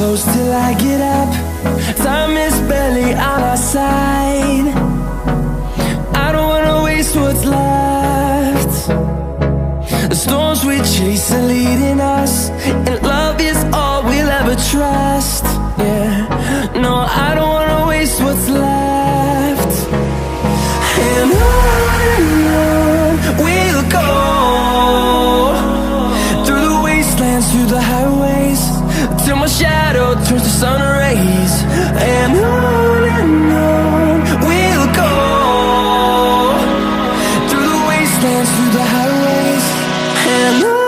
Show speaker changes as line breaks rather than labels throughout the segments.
close till I get up. Time is barely on our side. I don't wanna waste what's left. The storms we chase are leading us, and love is all we'll ever trust. Yeah, no, I don't wanna waste what's left. And on we'll go, through the wastelands, through the highways, till my shadow turns to sun rays. And on we'll go, through the wastelands, through the highways, and on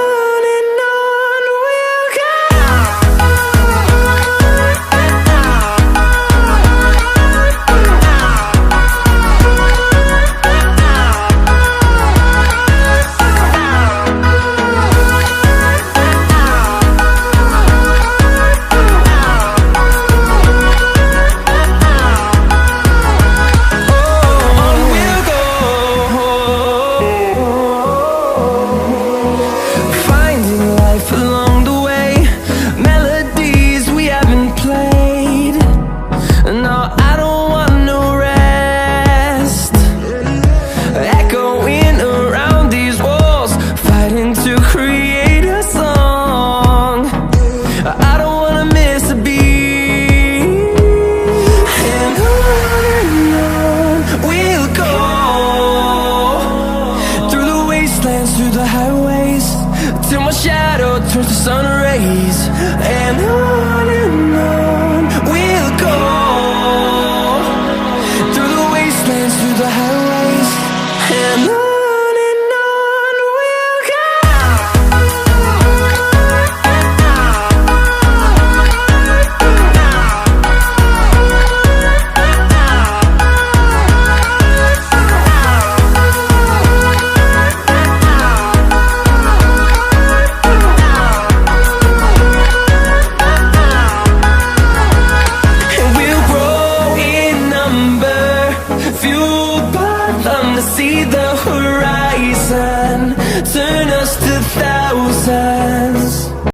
we'll go. Through the highways, till my shadow turns to sun rays. And on